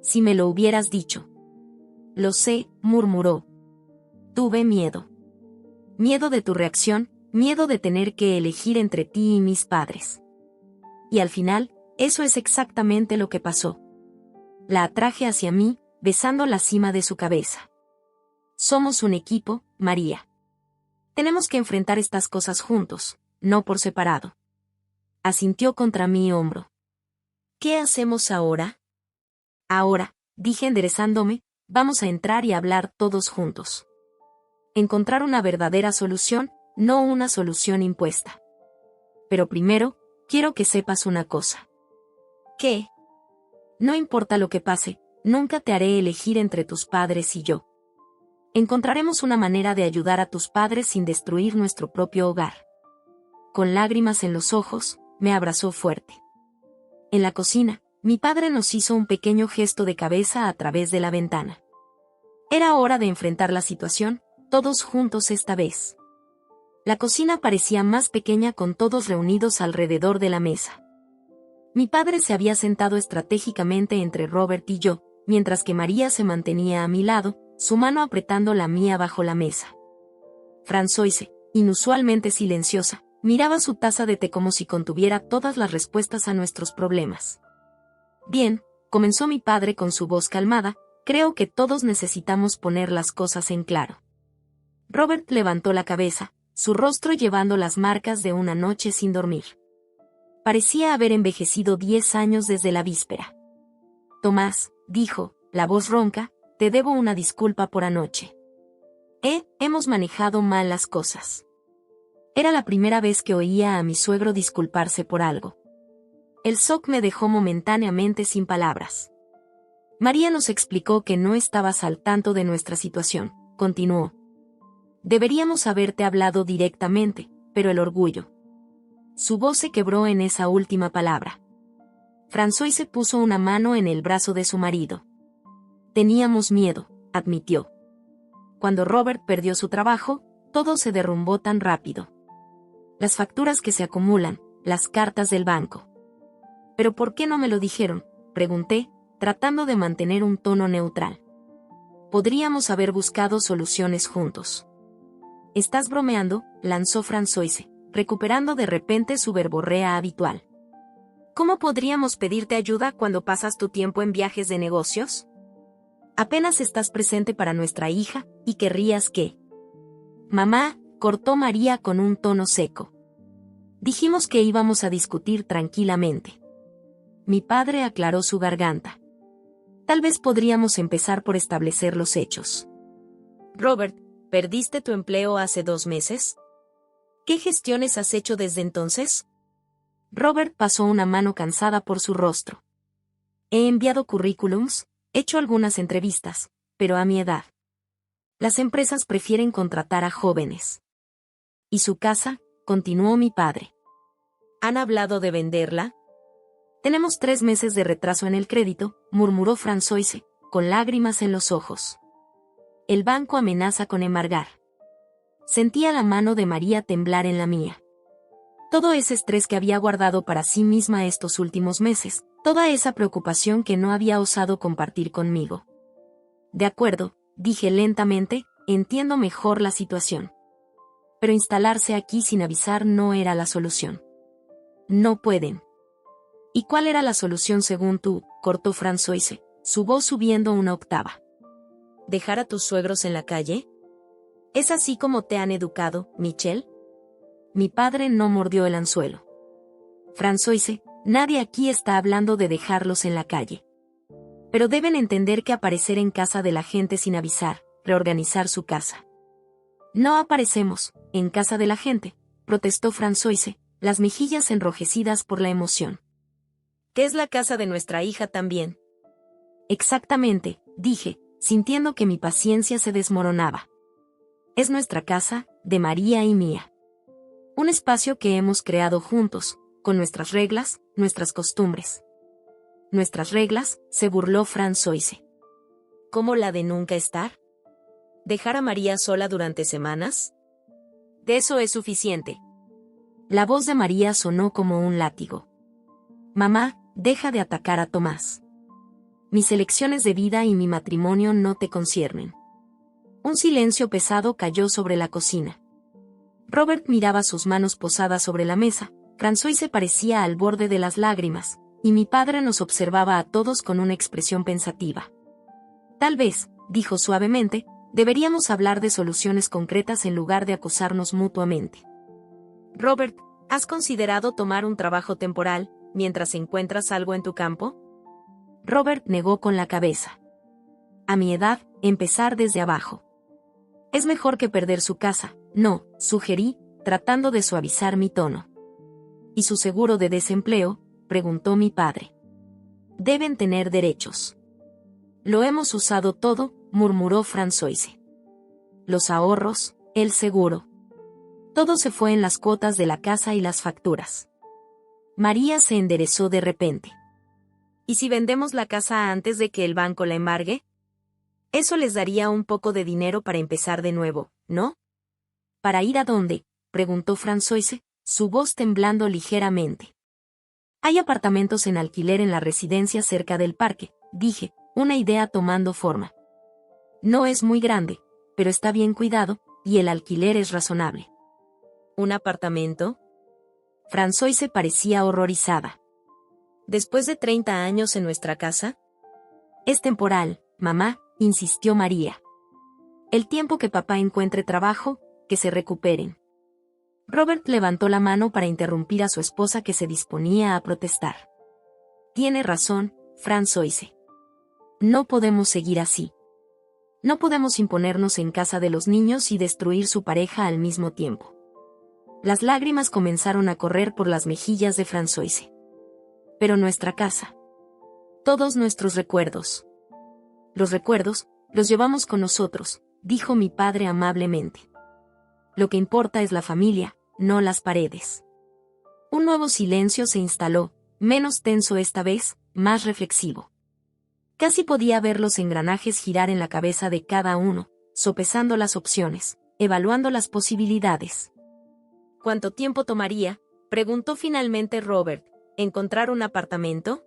Si me lo hubieras dicho. Lo sé, murmuró. Tuve miedo. Miedo de tu reacción, miedo de tener que elegir entre ti y mis padres. Y al final, eso es exactamente lo que pasó. La atraje hacia mí, besando la cima de su cabeza. Somos un equipo, María. Tenemos que enfrentar estas cosas juntos, no por separado. Asintió contra mi hombro. ¿Qué hacemos ahora? Ahora, dije enderezándome, vamos a entrar y hablar todos juntos. Encontrar una verdadera solución, no una solución impuesta. Pero primero, quiero que sepas una cosa. ¿Qué? No importa lo que pase, nunca te haré elegir entre tus padres y yo. Encontraremos una manera de ayudar a tus padres sin destruir nuestro propio hogar. Con lágrimas en los ojos, me abrazó fuerte. En la cocina, mi padre nos hizo un pequeño gesto de cabeza a través de la ventana. Era hora de enfrentar la situación, todos juntos esta vez. La cocina parecía más pequeña con todos reunidos alrededor de la mesa. Mi padre se había sentado estratégicamente entre Robert y yo, mientras que María se mantenía a mi lado, su mano apretando la mía bajo la mesa. Françoise, inusualmente silenciosa, miraba su taza de té como si contuviera todas las respuestas a nuestros problemas. Bien, comenzó mi padre con su voz calmada, creo que todos necesitamos poner las cosas en claro. Robert levantó la cabeza, su rostro llevando las marcas de una noche sin dormir. Parecía haber envejecido 10 años desde la víspera. Tomás, dijo, la voz ronca, te debo una disculpa por anoche. Hemos manejado mal las cosas. Era la primera vez que oía a mi suegro disculparse por algo. El shock me dejó momentáneamente sin palabras. María nos explicó que no estabas al tanto de nuestra situación, continuó. Deberíamos haberte hablado directamente, pero el orgullo. Su voz se quebró en esa última palabra. Françoise puso una mano en el brazo de su marido. Teníamos miedo, admitió. Cuando Robert perdió su trabajo, todo se derrumbó tan rápido. Las facturas que se acumulan, las cartas del banco. ¿Pero por qué no me lo dijeron?, pregunté, tratando de mantener un tono neutral. Podríamos haber buscado soluciones juntos. ¿Estás bromeando?, lanzó Françoise, recuperando de repente su verborrea habitual. ¿Cómo podríamos pedirte ayuda cuando pasas tu tiempo en viajes de negocios? Apenas estás presente para nuestra hija, y querrías que... Mamá, cortó María con un tono seco. Dijimos que íbamos a discutir tranquilamente. Mi padre aclaró su garganta. Tal vez podríamos empezar por establecer los hechos. Robert, ¿perdiste tu empleo hace 2 meses? ¿Qué gestiones has hecho desde entonces? Robert pasó una mano cansada por su rostro. He enviado currículums, hecho algunas entrevistas, pero a mi edad. Las empresas prefieren contratar a jóvenes. ¿Y su casa?, continuó mi padre. ¿Han hablado de venderla? Tenemos 3 meses de retraso en el crédito, murmuró Françoise, con lágrimas en los ojos. El banco amenaza con embargar. Sentía la mano de María temblar en la mía. Todo ese estrés que había guardado para sí misma estos últimos meses, toda esa preocupación que no había osado compartir conmigo. De acuerdo, dije lentamente, entiendo mejor la situación. Pero instalarse aquí sin avisar no era la solución. No pueden. ¿Y cuál era la solución según tú?, cortó Françoise, su voz subiendo una octava. ¿Dejar a tus suegros en la calle? ¿Es así como te han educado, Michelle? Mi padre no mordió el anzuelo. Françoise, nadie aquí está hablando de dejarlos en la calle. Pero deben entender que aparecer en casa de la gente sin avisar, reorganizar su casa. No aparecemos, en casa de la gente, protestó Françoise, las mejillas enrojecidas por la emoción. ¿Qué es la casa de nuestra hija también? Exactamente, dije, sintiendo que mi paciencia se desmoronaba. Es nuestra casa, de María y mía. Un espacio que hemos creado juntos, con nuestras reglas, nuestras costumbres. ¿Nuestras reglas?, se burló Françoise. ¿Cómo la de nunca estar? ¿Dejar a María sola durante semanas? De eso es suficiente. La voz de María sonó como un látigo. Mamá, deja de atacar a Tomás. Mis elecciones de vida y mi matrimonio no te conciernen. Un silencio pesado cayó sobre la cocina. Robert miraba sus manos posadas sobre la mesa, Françoise parecía al borde de las lágrimas, y mi padre nos observaba a todos con una expresión pensativa. Tal vez, dijo suavemente, deberíamos hablar de soluciones concretas en lugar de acusarnos mutuamente. Robert, ¿has considerado tomar un trabajo temporal, mientras encuentras algo en tu campo? Robert negó con la cabeza. A mi edad, empezar desde abajo. Es mejor que perder su casa, no, sugerí, tratando de suavizar mi tono. ¿Y su seguro de desempleo?, preguntó mi padre. Deben tener derechos. Lo hemos usado todo, murmuró Françoise. Los ahorros, el seguro. Todo se fue en las cuotas de la casa y las facturas. María se enderezó de repente. ¿Y si vendemos la casa antes de que el banco la embargue? Eso les daría un poco de dinero para empezar de nuevo, ¿no? ¿Para ir a dónde?, preguntó Françoise, su voz temblando ligeramente. Hay apartamentos en alquiler en la residencia cerca del parque, dije, una idea tomando forma. No es muy grande, pero está bien cuidado, y el alquiler es razonable. ¿Un apartamento? Françoise parecía horrorizada. ¿Después de 30 años en nuestra casa? Es temporal, mamá, insistió María. El tiempo que papá encuentre trabajo, que se recuperen. Robert levantó la mano para interrumpir a su esposa que se disponía a protestar. Tiene razón, Françoise. No podemos seguir así. No podemos imponernos en casa de los niños y destruir su pareja al mismo tiempo. Las lágrimas comenzaron a correr por las mejillas de Françoise. Pero nuestra casa. Todos nuestros recuerdos. Los recuerdos, los llevamos con nosotros, dijo mi padre amablemente. Lo que importa es la familia, no las paredes. Un nuevo silencio se instaló, menos tenso esta vez, más reflexivo. Casi podía ver los engranajes girar en la cabeza de cada uno, sopesando las opciones, evaluando las posibilidades. ¿Cuánto tiempo tomaría?, preguntó finalmente Robert, ¿encontrar un apartamento?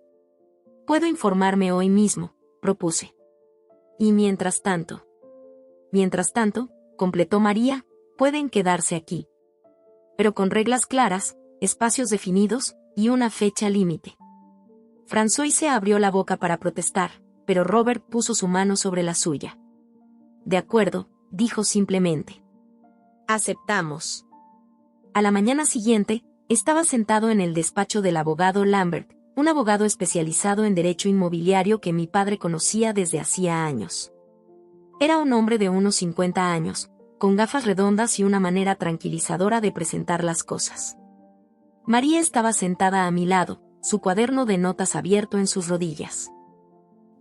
Puedo informarme hoy mismo, propuse. Y mientras tanto, completó María, pueden quedarse aquí. Pero con reglas claras, espacios definidos, y una fecha límite. Françoise abrió la boca para protestar, pero Robert puso su mano sobre la suya. De acuerdo, dijo simplemente. Aceptamos. A la mañana siguiente, estaba sentado en el despacho del abogado Lambert, un abogado especializado en derecho inmobiliario que mi padre conocía desde hacía años. Era un hombre de unos 50 años, con gafas redondas y una manera tranquilizadora de presentar las cosas. María estaba sentada a mi lado, su cuaderno de notas abierto en sus rodillas.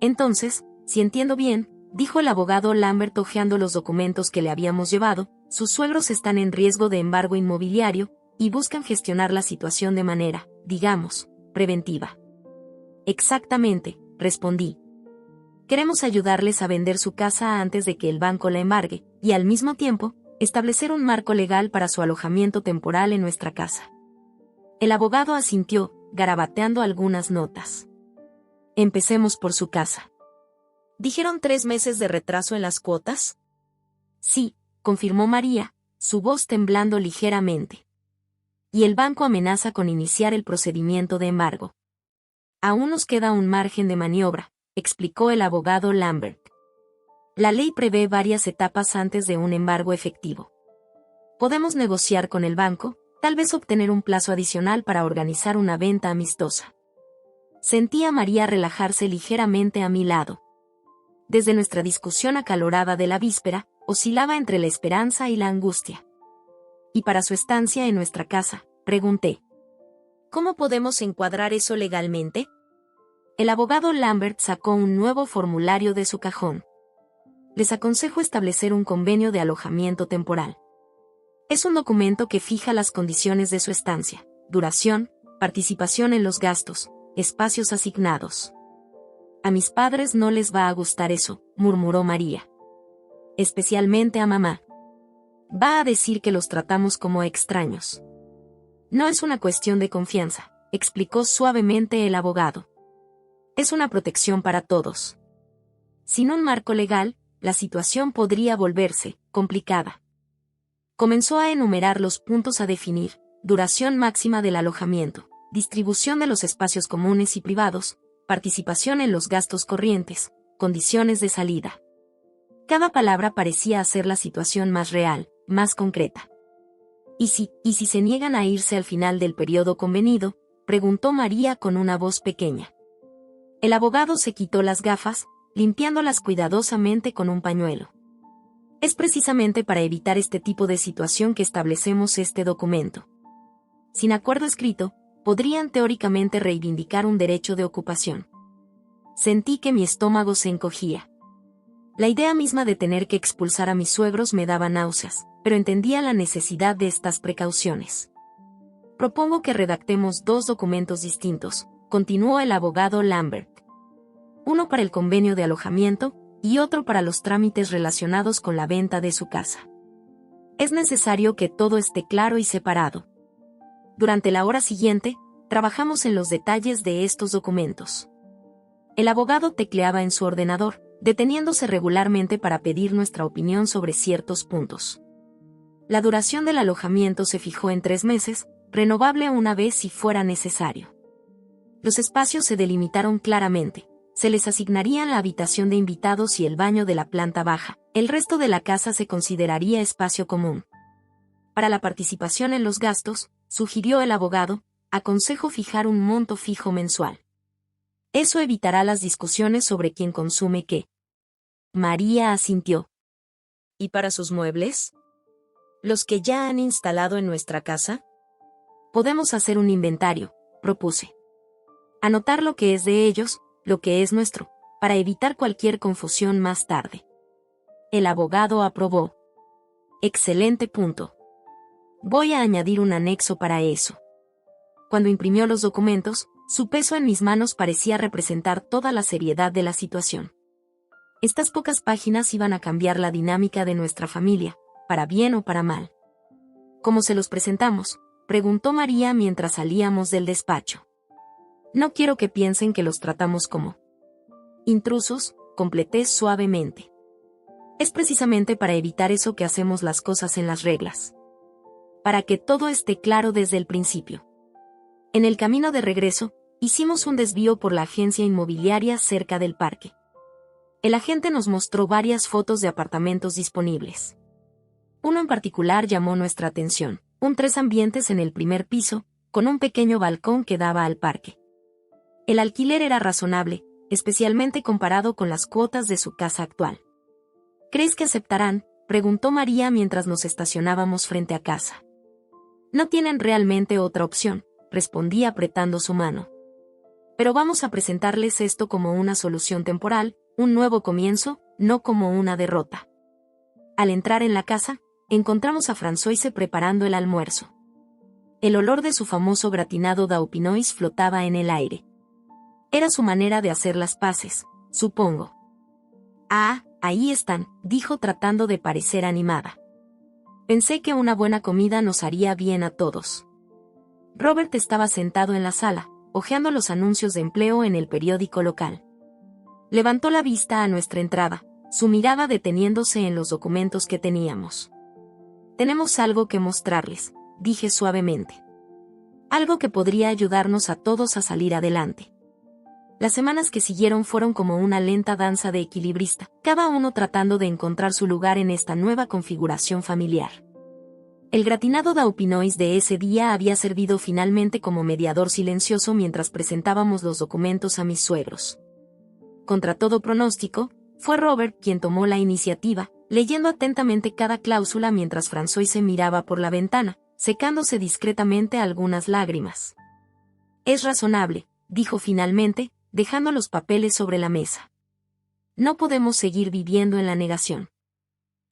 Entonces, si entiendo bien, dijo el abogado Lambert hojeando los documentos que le habíamos llevado, sus suegros están en riesgo de embargo inmobiliario, y buscan gestionar la situación de manera, digamos, preventiva. Exactamente, respondí. Queremos ayudarles a vender su casa antes de que el banco la embargue, y al mismo tiempo, establecer un marco legal para su alojamiento temporal en nuestra casa. El abogado asintió, garabateando algunas notas. Empecemos por su casa. ¿Dijeron 3 meses de retraso en las cuotas? Sí, confirmó María, su voz temblando ligeramente. Y el banco amenaza con iniciar el procedimiento de embargo. Aún nos queda un margen de maniobra, explicó el abogado Lambert. La ley prevé varias etapas antes de un embargo efectivo. Podemos negociar con el banco, tal vez obtener un plazo adicional para organizar una venta amistosa. Sentí a María relajarse ligeramente a mi lado. Desde nuestra discusión acalorada de la víspera, oscilaba entre la esperanza y la angustia. ¿Y para su estancia en nuestra casa?, pregunté. ¿Cómo podemos encuadrar eso legalmente? El abogado Lambert sacó un nuevo formulario de su cajón. Les aconsejo establecer un convenio de alojamiento temporal. Es un documento que fija las condiciones de su estancia, duración, participación en los gastos, espacios asignados. A mis padres no les va a gustar eso, murmuró María. Especialmente a mamá. Va a decir que los tratamos como extraños. No es una cuestión de confianza, explicó suavemente el abogado. Es una protección para todos. Sin un marco legal, la situación podría volverse complicada. Comenzó a enumerar los puntos a definir: duración máxima del alojamiento, distribución de los espacios comunes y privados, participación en los gastos corrientes, condiciones de salida. Cada palabra parecía hacer la situación más real, más concreta. ¿Y si se niegan a irse al final del periodo convenido?, preguntó María con una voz pequeña. El abogado se quitó las gafas, limpiándolas cuidadosamente con un pañuelo. Es precisamente para evitar este tipo de situación que establecemos este documento. Sin acuerdo escrito, podrían teóricamente reivindicar un derecho de ocupación. Sentí que mi estómago se encogía. La idea misma de tener que expulsar a mis suegros me daba náuseas, pero entendía la necesidad de estas precauciones. Propongo que redactemos 2 documentos distintos, continuó el abogado Lambert. Uno para el convenio de alojamiento, y otro para los trámites relacionados con la venta de su casa. Es necesario que todo esté claro y separado. Durante la hora siguiente, trabajamos en los detalles de estos documentos. El abogado tecleaba en su ordenador, deteniéndose regularmente para pedir nuestra opinión sobre ciertos puntos. La duración del alojamiento se fijó en 3 meses, renovable una vez si fuera necesario. Los espacios se delimitaron claramente. Se les asignarían la habitación de invitados y el baño de la planta baja. El resto de la casa se consideraría espacio común. Para la participación en los gastos, sugirió el abogado, aconsejo fijar un monto fijo mensual. Eso evitará las discusiones sobre quién consume qué. María asintió. ¿Y para sus muebles? ¿Los que ya han instalado en nuestra casa? Podemos hacer un inventario, propuse. Anotar lo que es de ellos, lo que es nuestro, para evitar cualquier confusión más tarde. El abogado aprobó. Excelente punto. Voy a añadir un anexo para eso. Cuando imprimió los documentos, su peso en mis manos parecía representar toda la seriedad de la situación. Estas pocas páginas iban a cambiar la dinámica de nuestra familia, para bien o para mal. ¿Cómo se los presentamos?, preguntó María mientras salíamos del despacho. No quiero que piensen que los tratamos como intrusos, completé suavemente. Es precisamente para evitar eso que hacemos las cosas en las reglas. Para que todo esté claro desde el principio. En el camino de regreso, hicimos un desvío por la agencia inmobiliaria cerca del parque. El agente nos mostró varias fotos de apartamentos disponibles. Uno en particular llamó nuestra atención, un 3 ambientes en el primer piso, con un pequeño balcón que daba al parque. El alquiler era razonable, especialmente comparado con las cuotas de su casa actual. ¿Crees que aceptarán?, preguntó María mientras nos estacionábamos frente a casa. No tienen realmente otra opción, respondí apretando su mano. Pero vamos a presentarles esto como una solución temporal, un nuevo comienzo, no como una derrota. Al entrar en la casa, encontramos a Françoise preparando el almuerzo. El olor de su famoso gratinado Daupinois flotaba en el aire. Era su manera de hacer las paces, supongo. Ah, ahí están, dijo tratando de parecer animada. Pensé que una buena comida nos haría bien a todos. Robert estaba sentado en la sala, hojeando los anuncios de empleo en el periódico local. Levantó la vista a nuestra entrada, su mirada deteniéndose en los documentos que teníamos. Tenemos algo que mostrarles, dije suavemente. Algo que podría ayudarnos a todos a salir adelante. Las semanas que siguieron fueron como una lenta danza de equilibrista, cada uno tratando de encontrar su lugar en esta nueva configuración familiar. El gratinado Daupinois de ese día había servido finalmente como mediador silencioso mientras presentábamos los documentos a mis suegros. Contra todo pronóstico, fue Robert quien tomó la iniciativa, leyendo atentamente cada cláusula mientras Françoise miraba por la ventana, secándose discretamente algunas lágrimas. Es razonable, dijo finalmente, dejando los papeles sobre la mesa. No podemos seguir viviendo en la negación.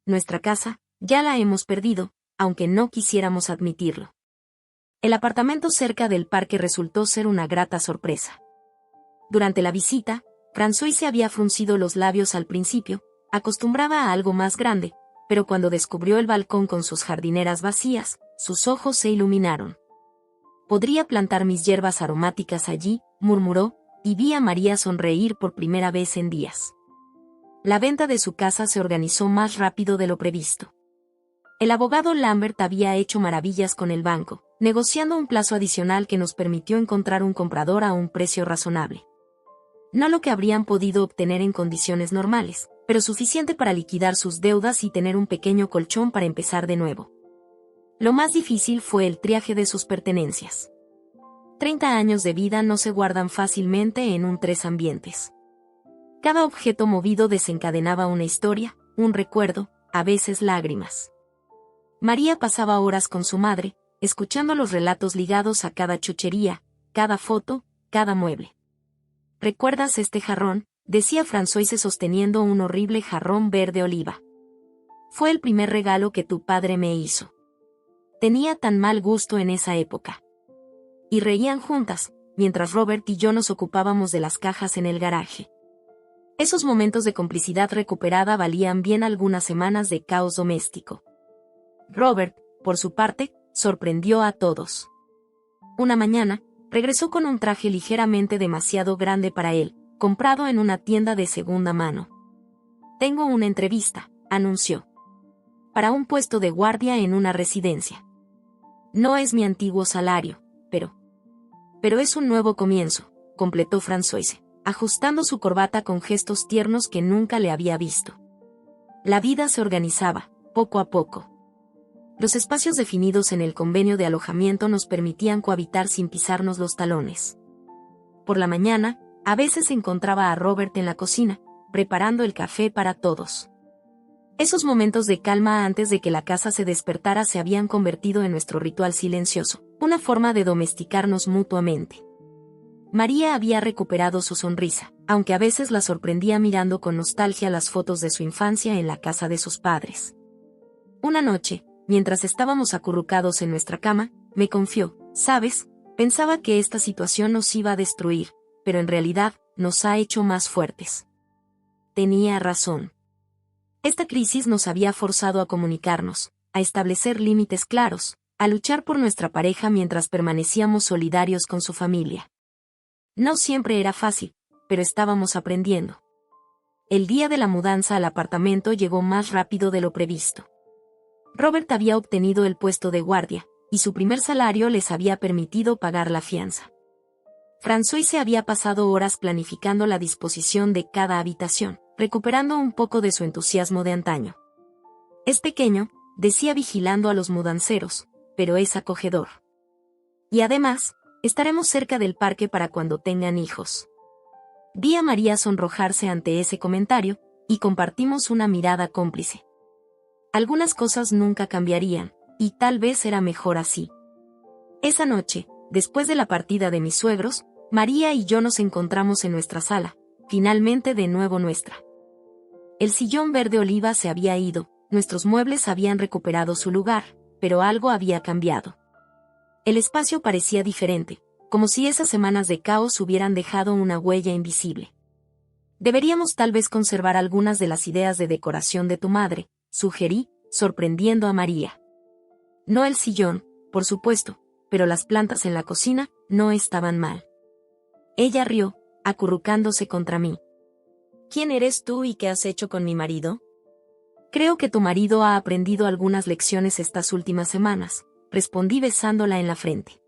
Nuestra casa, ya la hemos perdido, aunque no quisiéramos admitirlo. El apartamento cerca del parque resultó ser una grata sorpresa. Durante la visita, Françoise había fruncido los labios al principio, acostumbrada a algo más grande, pero cuando descubrió el balcón con sus jardineras vacías, sus ojos se iluminaron. Podría plantar mis hierbas aromáticas allí, murmuró, y vi a María sonreír por primera vez en días. La venta de su casa se organizó más rápido de lo previsto. El abogado Lambert había hecho maravillas con el banco, negociando un plazo adicional que nos permitió encontrar un comprador a un precio razonable. No lo que habrían podido obtener en condiciones normales, pero suficiente para liquidar sus deudas y tener un pequeño colchón para empezar de nuevo. Lo más difícil fue el triaje de sus pertenencias. 30 años de vida no se guardan fácilmente en un 3 ambientes. Cada objeto movido desencadenaba una historia, un recuerdo, a veces lágrimas. María pasaba horas con su madre, escuchando los relatos ligados a cada chuchería, cada foto, cada mueble. ¿Recuerdas este jarrón?, decía Françoise sosteniendo un horrible jarrón verde oliva. Fue el primer regalo que tu padre me hizo. Tenía tan mal gusto en esa época. Y reían juntas, mientras Robert y yo nos ocupábamos de las cajas en el garaje. Esos momentos de complicidad recuperada valían bien algunas semanas de caos doméstico. Robert, por su parte, sorprendió a todos. Una mañana, regresó con un traje ligeramente demasiado grande para él, comprado en una tienda de segunda mano. Tengo una entrevista, anunció. Para un puesto de guardia en una residencia. No es mi antiguo salario, pero es un nuevo comienzo, completó Françoise, ajustando su corbata con gestos tiernos que nunca le había visto. La vida se organizaba, poco a poco. Los espacios definidos en el convenio de alojamiento nos permitían cohabitar sin pisarnos los talones. Por la mañana, a veces encontraba a Robert en la cocina, preparando el café para todos. Esos momentos de calma antes de que la casa se despertara se habían convertido en nuestro ritual silencioso, una forma de domesticarnos mutuamente. María había recuperado su sonrisa, aunque a veces la sorprendía mirando con nostalgia las fotos de su infancia en la casa de sus padres. Una noche, mientras estábamos acurrucados en nuestra cama, me confió: «¿Sabes? Pensaba que esta situación nos iba a destruir, pero en realidad, nos ha hecho más fuertes». Tenía razón. Esta crisis nos había forzado a comunicarnos, a establecer límites claros, a luchar por nuestra pareja mientras permanecíamos solidarios con su familia. No siempre era fácil, pero estábamos aprendiendo. El día de la mudanza al apartamento llegó más rápido de lo previsto. Robert había obtenido el puesto de guardia, y su primer salario les había permitido pagar la fianza. François se había pasado horas planificando la disposición de cada habitación, recuperando un poco de su entusiasmo de antaño. «Es pequeño», decía vigilando a los mudanceros, «pero es acogedor. Y además, estaremos cerca del parque para cuando tengan hijos». Vi a María sonrojarse ante ese comentario, y compartimos una mirada cómplice. Algunas cosas nunca cambiarían, y tal vez era mejor así. Esa noche, después de la partida de mis suegros, María y yo nos encontramos en nuestra sala, finalmente de nuevo nuestra. El sillón verde oliva se había ido, nuestros muebles habían recuperado su lugar, pero algo había cambiado. El espacio parecía diferente, como si esas semanas de caos hubieran dejado una huella invisible. «Deberíamos tal vez conservar algunas de las ideas de decoración de tu madre», sugerí, sorprendiendo a María. «No el sillón, por supuesto, pero las plantas en la cocina no estaban mal». Ella rió, acurrucándose contra mí. «¿Quién eres tú y qué has hecho con mi marido?» «Creo que tu marido ha aprendido algunas lecciones estas últimas semanas», respondí besándola en la frente.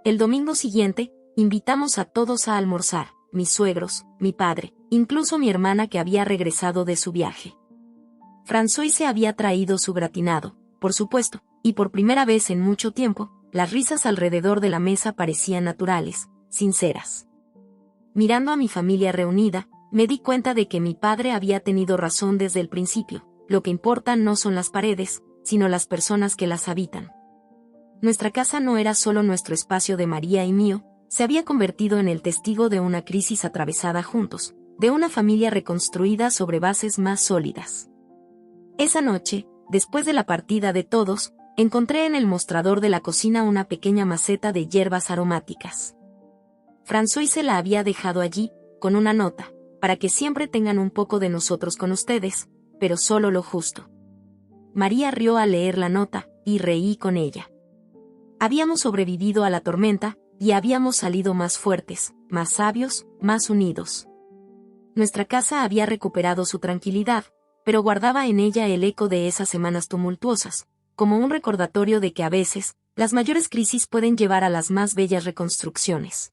El domingo siguiente, invitamos a todos a almorzar, mis suegros, mi padre, incluso mi hermana que había regresado de su viaje. François se había traído su gratinado, por supuesto, y por primera vez en mucho tiempo, las risas alrededor de la mesa parecían naturales, sinceras. Mirando a mi familia reunida, me di cuenta de que mi padre había tenido razón desde el principio: lo que importa no son las paredes, sino las personas que las habitan. Nuestra casa no era solo nuestro espacio de María y mío, se había convertido en el testigo de una crisis atravesada juntos, de una familia reconstruida sobre bases más sólidas. Esa noche, después de la partida de todos, encontré en el mostrador de la cocina una pequeña maceta de hierbas aromáticas. François se la había dejado allí, con una nota: «Para que siempre tengan un poco de nosotros con ustedes, pero solo lo justo». María rió al leer la nota, y reí con ella. Habíamos sobrevivido a la tormenta, y habíamos salido más fuertes, más sabios, más unidos. Nuestra casa había recuperado su tranquilidad, pero guardaba en ella el eco de esas semanas tumultuosas, como un recordatorio de que a veces, las mayores crisis pueden llevar a las más bellas reconstrucciones.